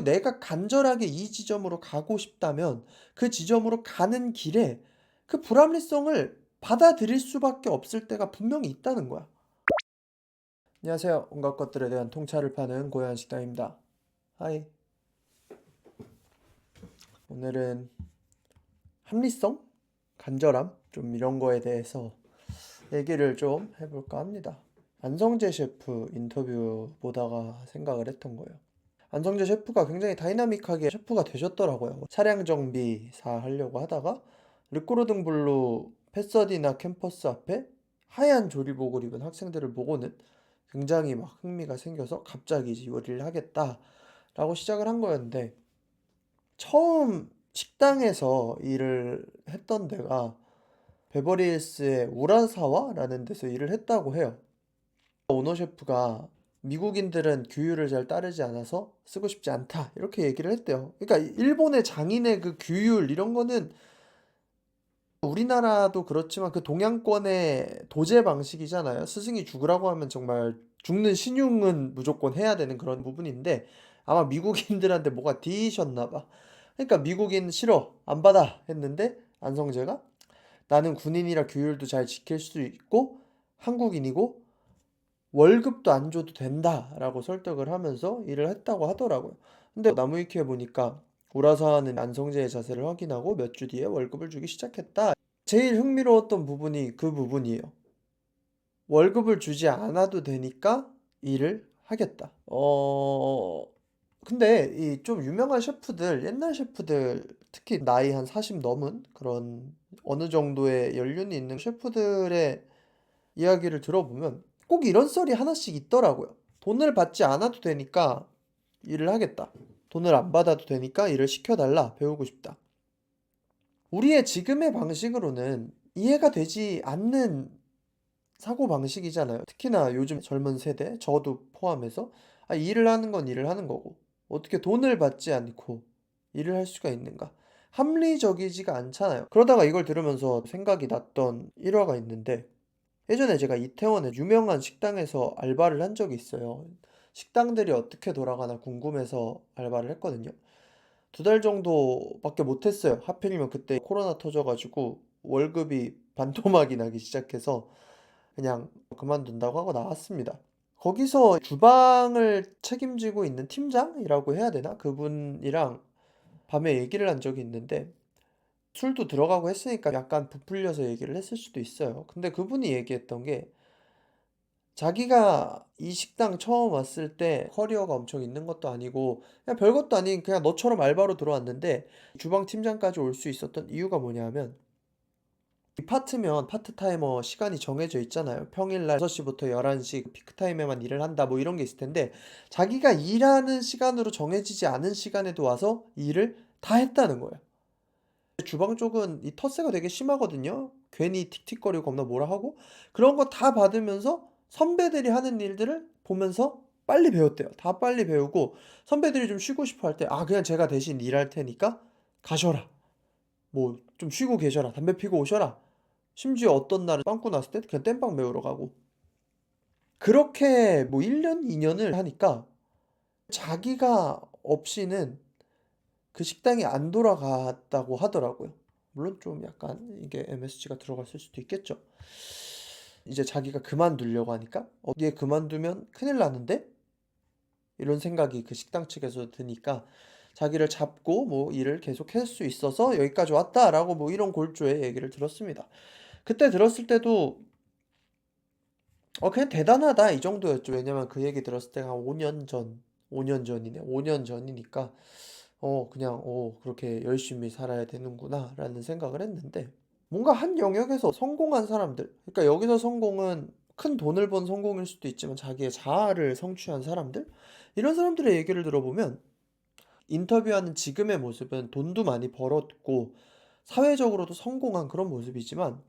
내가 간절하게 이 지점으로 가고 싶다면 그 지점으로 가는 길에 그 불합리성을 받아들일 수밖에 없을 때가 분명히 있다는 거야. 안녕하세요. 온갖 것들에 대한 통찰을 파는 고요한 식당입니다. 하이. 오늘은 합리성? 간절함? 좀 이런 거에 대해서 얘기를 좀 해볼까 합니다. 안성재 셰프 인터뷰 보다가 생각을 했던 거예요. 안성재 셰프가 굉장히 다이나믹하게 셰프가 되셨더라고요. 차량 정비사 하려고 하다가 르꼬르등 블루 패서디나 캠퍼스 앞에 하얀 조리복을 입은 학생들을 보고는 굉장히 막 흥미가 생겨서 갑자기 이제 요리를 하겠다라고 시작을 한 거였는데, 처음 식당에서 일을 했던 데가 베버리힐스의 우라사와라는 데서 일을 했다고 해요. 오너 셰프가 미국인들은 규율을 잘 따르지 않아서 쓰고 싶지 않다 이렇게 얘기를 했대요. 그러니까 일본의 장인의 그 규율 이런 거는 우리나라도 그렇지만 그 동양권의 도제 방식이잖아요. 스승이 죽으라고 하면 정말 죽는 신용은 무조건 해야 되는 그런 부분인데, 아마 미국인들한테 뭐가 뒤셨나 봐. 그러니까 미국인 싫어 안 받아 했는데, 안성재가 나는 군인이라 규율도 잘 지킬 수 있고 한국인이고 월급도 안 줘도 된다라고 설득을 하면서 일을 했다고 하더라고요. 근데 나무위키에 보니까 우라사와는 안성재의 자세를 확인하고 몇 주 뒤에 월급을 주기 시작했다. 제일 흥미로웠던 부분이 그 부분이에요. 월급을 주지 않아도 되니까 일을 하겠다. 근데 이 좀 유명한 셰프들, 옛날 셰프들, 특히 나이 한 40 넘은 그런 어느 정도의 연륜이 있는 셰프들의 이야기를 들어보면 꼭 이런 썰이 하나씩 있더라고요. 돈을 받지 않아도 되니까 일을 하겠다. 돈을 안 받아도 되니까 일을 시켜달라. 배우고 싶다. 우리의 지금의 방식으로는 이해가 되지 않는 사고방식이잖아요. 특히나 요즘 젊은 세대, 저도 포함해서 일을 하는 건 일을 하는 거고 어떻게 돈을 받지 않고 일을 할 수가 있는가? 합리적이지가 않잖아요. 그러다가 이걸 들으면서 생각이 났던 일화가 있는데, 예전에 제가 이태원의 유명한 식당에서 알바를 한 적이 있어요. 식당들이 어떻게 돌아가나 궁금해서 알바를 했거든요. 2달 정도밖에 못했어요. 하필이면 그때 코로나 터져가지고 월급이 반토막이 나기 시작해서 그냥 그만둔다고 하고 나왔습니다. 거기서 주방을 책임지고 있는 팀장이라고 해야 되나? 그분이랑 밤에 얘기를 한 적이 있는데, 술도 들어가고 했으니까 약간 부풀려서 얘기를 했을 수도 있어요. 근데 그분이 얘기했던 게, 자기가 이 식당 처음 왔을 때 커리어가 엄청 있는 것도 아니고 그냥 별것도 아닌 그냥 너처럼 알바로 들어왔는데 주방 팀장까지 올 수 있었던 이유가 뭐냐면, 이 파트면 파트타이머 시간이 정해져 있잖아요. 평일날 6시부터 11시 피크타임에만 일을 한다 뭐 이런 게 있을 텐데, 자기가 일하는 시간으로 정해지지 않은 시간에도 와서 일을 다 했다는 거예요. 주방 쪽은 이 텃세가 되게 심하거든요. 괜히 틱틱거리고 겁나 뭐라 하고 그런 거 다 받으면서 선배들이 하는 일들을 보면서 빨리 배웠대요. 다 빨리 배우고 선배들이 좀 쉬고 싶어 할 때 그냥 제가 대신 일할 테니까 가셔라. 뭐 좀 쉬고 계셔라. 담배 피고 오셔라. 심지어 어떤 날은 빵꾸 났을 때 그냥 땜빵 메우러 가고. 그렇게 뭐 1년, 2년을 하니까 자기가 없이는 그 식당이 안 돌아갔다고 하더라고요. 물론 좀 약간 이게 MSG가 들어갔을 수도 있겠죠. 이제 자기가 그만두려고 하니까 얘 그만두면 큰일 나는데? 이런 생각이 그 식당 측에서 드니까 자기를 잡고 뭐 일을 계속 할 수 있어서 여기까지 왔다라고 뭐 이런 골조의 얘기를 들었습니다. 그때 들었을 때도 그냥 대단하다 이 정도였죠. 왜냐면 그 얘기 들었을 때가 한 5년 전, 5년 전이네. 5년 전이니까 그냥 그렇게 열심히 살아야 되는구나라는 생각을 했는데, 뭔가 한 영역에서 성공한 사람들, 그러니까 여기서 성공은 큰 돈을 번 성공일 수도 있지만 자기의 자아를 성취한 사람들, 이런 사람들의 얘기를 들어보면 인터뷰하는 지금의 모습은 돈도 많이 벌었고 사회적으로도 성공한 그런 모습이지만,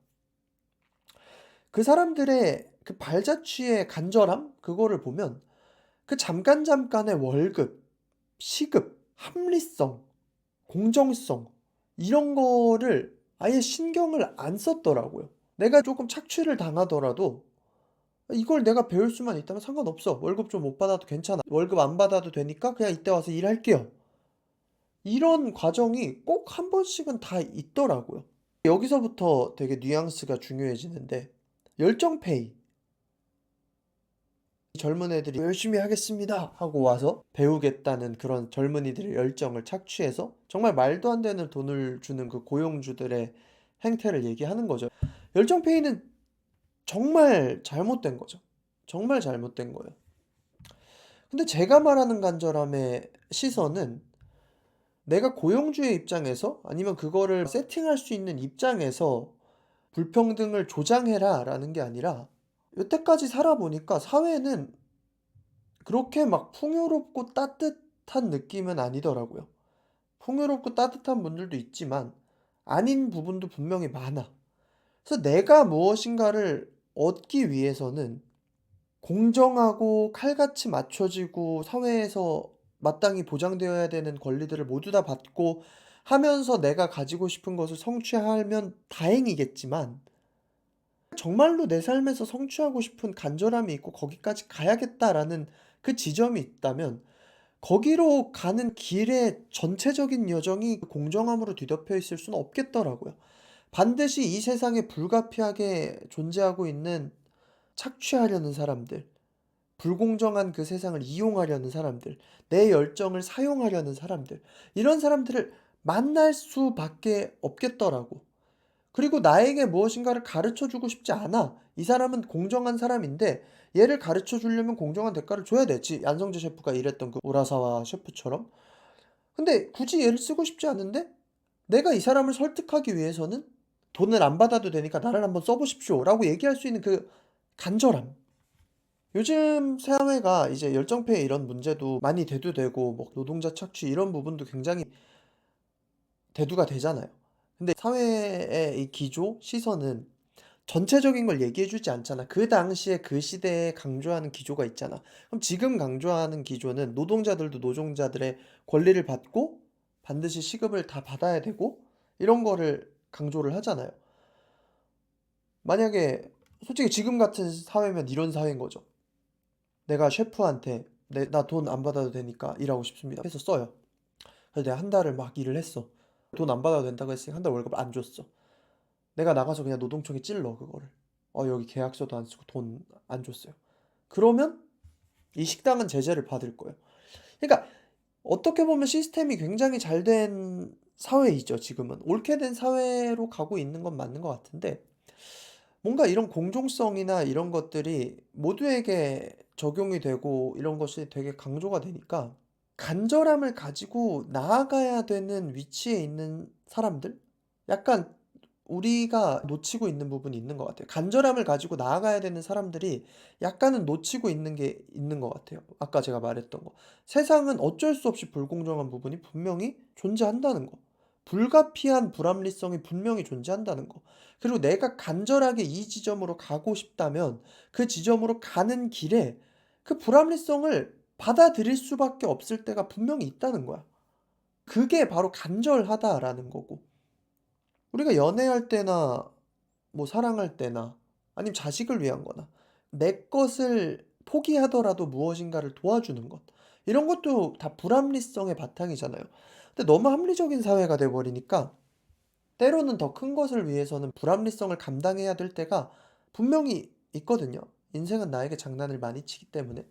그 사람들의 그 발자취의 간절함 그거를 보면 그 잠깐잠깐의 월급, 시급, 합리성, 공정성 이런 거를 아예 신경을 안 썼더라고요. 내가 조금 착취를 당하더라도 이걸 내가 배울 수만 있다면 상관없어. 월급 좀 못 받아도 괜찮아. 월급 안 받아도 되니까 그냥 이때 와서 일할게요. 이런 과정이 꼭 한 번씩은 다 있더라고요. 여기서부터 되게 뉘앙스가 중요해지는데 열정페이. 젊은 애들이 "열심히 하겠습니다." 하고 와서 배우겠다는 그런 젊은이들의 열정을 착취해서 정말 말도 안 되는 돈을 주는 그 고용주들의 행태를 얘기하는 거죠. 열정페이는 정말 잘못된 거죠. 정말 잘못된 거예요. 근데 제가 말하는 간절함의 시선은 내가 고용주의 입장에서 아니면 그거를 세팅할 수 있는 입장에서 "불평등을 조장해라."라는 게 아니라 여태까지 살아보니까 사회는 그렇게 막 풍요롭고 따뜻한 느낌은 아니더라고요. 풍요롭고 따뜻한 분들도 있지만 아닌 부분도 분명히 많아. 그래서 내가 무엇인가를 얻기 위해서는 공정하고 칼같이 맞춰지고 사회에서 마땅히 보장되어야 되는 권리들을 모두 다 받고 하면서 내가 가지고 싶은 것을 성취하면 다행이겠지만 정말로 내 삶에서 성취하고 싶은 간절함이 있고 '거기까지 가야겠다.'라는 그 지점이 있다면 거기로 가는 길의 전체적인 여정이 공정함으로 뒤덮여 있을 수는 없겠더라고요. 반드시 이 세상에 불가피하게 존재하고 있는 착취하려는 사람들, 불공정한 그 세상을 이용하려는 사람들, 내 열정을 사용하려는 사람들, 이런 사람들을 만날 수밖에 없겠더라고. 그리고 나에게 무엇인가를 가르쳐 주고 싶지 않아. 이 사람은 공정한 사람인데 얘를 가르쳐 주려면 공정한 대가를 줘야 되지. 안성재 셰프가 일했던 그 우라사와 셰프처럼. 근데 굳이 얘를 쓰고 싶지 않은데 내가 이 사람을 설득하기 위해서는 "돈을 안 받아도 되니까 나를 한번 써 보십시오."라고 얘기할 수 있는 그 간절함. 요즘 사회가 이제 열정페이 이런 문제도 많이 대두되고 뭐 노동자 착취 이런 부분도 굉장히 대두가 되잖아요. 근데 사회의 이 기조, 시선은 전체적인 걸 얘기해 주지 않잖아. 그 당시에 그 시대에 강조하는 기조가 있잖아. 그럼 지금 강조하는 기조는 노동자들도 노동자들의 권리를 받고 반드시 시급을 다 받아야 되고 이런 거를 강조를 하잖아요. 만약에 솔직히 지금 같은 사회면 이런 사회인 거죠. 내가 셰프한테 "나 돈 안 받아도 되니까 일하고 싶습니다." 해서 써요. 그래서 내가 한 달을 막 일을 했어. 돈 안 받아도 된다고 했으니까 한 달 월급을 안 줬어. 내가 나가서 그냥 노동청에 찔러 그거를. 여기 계약서도 안 쓰고 돈 안 줬어요." 그러면 이 식당은 제재를 받을 거예요. 그러니까 어떻게 보면 시스템이 굉장히 잘 된 사회이죠 지금은. 옳게 된 사회로 가고 있는 건 맞는 것 같은데 뭔가 이런 공정성이나 이런 것들이 모두에게 적용이 되고 이런 것이 되게 강조가 되니까 간절함을 가지고 나아가야 되는 위치에 있는 사람들? 약간 우리가 놓치고 있는 부분이 있는 것 같아요. 간절함을 가지고 나아가야 되는 사람들이 약간은 놓치고 있는 게 있는 것 같아요. 아까 제가 말했던 거. 세상은 어쩔 수 없이 불공정한 부분이 분명히 존재한다는 거. 불가피한 불합리성이 분명히 존재한다는 거. 그리고 내가 간절하게 이 지점으로 가고 싶다면 그 지점으로 가는 길에 그 불합리성을 받아들일 수밖에 없을 때가 분명히 있다는 거야. 그게 바로 간절하다라는 거고. 우리가 연애할 때나 뭐 사랑할 때나 아니면 자식을 위한 거나 내 것을 포기하더라도 무엇인가를 도와주는 것. 이런 것도 다 불합리성의 바탕이잖아요. 근데 너무 합리적인 사회가 돼 버리니까 때로는 더 큰 것을 위해서는 불합리성을 감당해야 될 때가 분명히 있거든요. 인생은 나에게 장난을 많이 치기 때문에.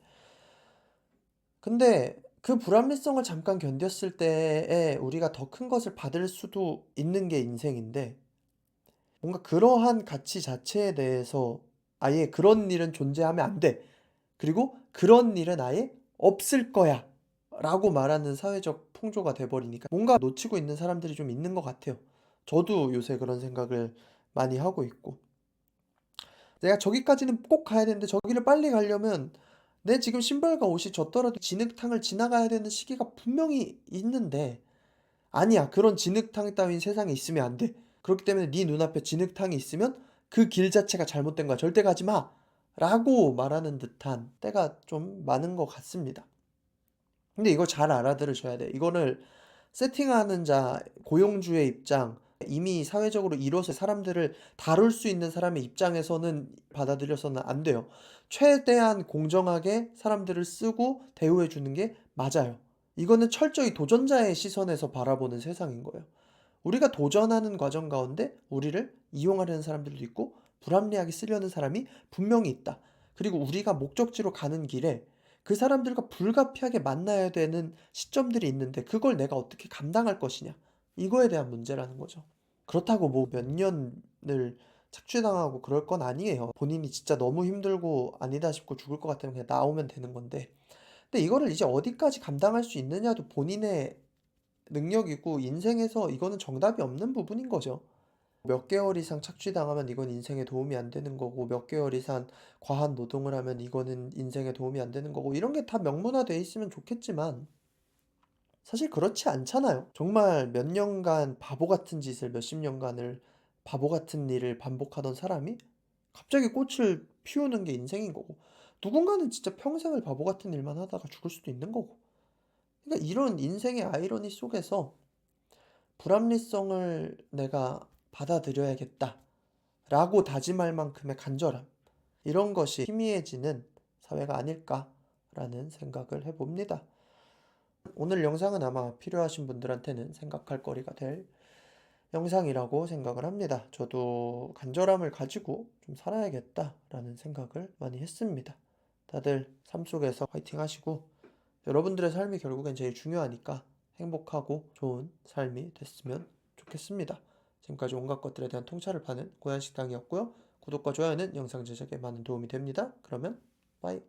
근데 그 불합리성을 잠깐 견뎠을 때에 우리가 더 큰 것을 받을 수도 있는 게 인생인데 뭔가 그러한 가치 자체에 대해서 아예 "그런 일은 존재하면 안 돼. 그리고 그런 일은 아예 없을 거야."라고 말하는 사회적 풍조가 돼 버리니까 뭔가 놓치고 있는 사람들이 좀 있는 것 같아요. 저도 요새 그런 생각을 많이 하고 있고. '내가 저기까지는 꼭 가야 되는데 저기를 빨리 가려면 내 지금 신발과 옷이 젖더라도 진흙탕을 지나가야 되는 시기가 분명히 있는데' 아니야. 그런 진흙탕 따윈 세상에 있으면 안 돼. 그렇기 때문에 네 눈앞에 진흙탕이 있으면 그 길 자체가 잘못된 거야. 절대 가지 마. 라고 말하는 듯한 때가 좀 많은 것 같습니다. 근데 이걸 잘 알아들으셔야 돼. 이거를 세팅하는 자, 고용주의 입장, 이미 사회적으로 이뤄서 사람들을 다룰 수 있는 사람의 입장에서는 받아들여서는 안 돼요. 최대한 공정하게 사람들을 쓰고 대우해 주는 게 맞아요. 이거는 철저히 도전자의 시선에서 바라보는 세상인 거예요. 우리가 도전하는 과정 가운데 우리를 이용하려는 사람들도 있고 불합리하게 쓰려는 사람이 분명히 있다. 그리고 우리가 목적지로 가는 길에 그 사람들과 불가피하게 만나야 되는 시점들이 있는데 그걸 내가 어떻게 감당할 것이냐. 이거에 대한 문제라는 거죠. 그렇다고 뭐 몇 년을 착취당하고 그럴 건 아니에요. 본인이 진짜 너무 힘들고 아니다 싶고 죽을 것 같으면 그냥 나오면 되는 건데. 근데 이거를 이제 어디까지 감당할 수 있느냐도 본인의 능력이고 인생에서 이거는 정답이 없는 부분인 거죠. 몇 개월 이상 착취당하면 이건 인생에 도움이 안 되는 거고 몇 개월 이상 과한 노동을 하면 이거는 인생에 도움이 안 되는 거고 이런 게 다 명문화돼 있으면 좋겠지만 사실 그렇지 않잖아요. 정말 몇 년간 바보 같은 짓을 몇십 년간을 바보 같은 일을 반복하던 사람이 갑자기 꽃을 피우는 게 인생인 거고 누군가는 진짜 평생을 바보 같은 일만 하다가 죽을 수도 있는 거고 그러니까 이런 인생의 아이러니 속에서 '불합리성을 내가 받아들여야겠다.'라고 다짐할 만큼의 간절함 이런 것이 희미해지는 사회가 아닐까라는 생각을 해 봅니다. 오늘 영상은 아마 필요하신 분들한테는 생각할 거리가 될 영상이라고 생각을 합니다. 저도 간절함을 가지고 좀 살아야겠다라는 생각을 많이 했습니다. 다들 삶 속에서 화이팅 하시고 여러분들의 삶이 결국엔 제일 중요하니까 행복하고 좋은 삶이 됐으면 좋겠습니다. 지금까지 온갖 것들에 대한 통찰을 파는 고양식당이었고요. 구독과 좋아요는 영상 제작에 많은 도움이 됩니다. 그러면 빠이.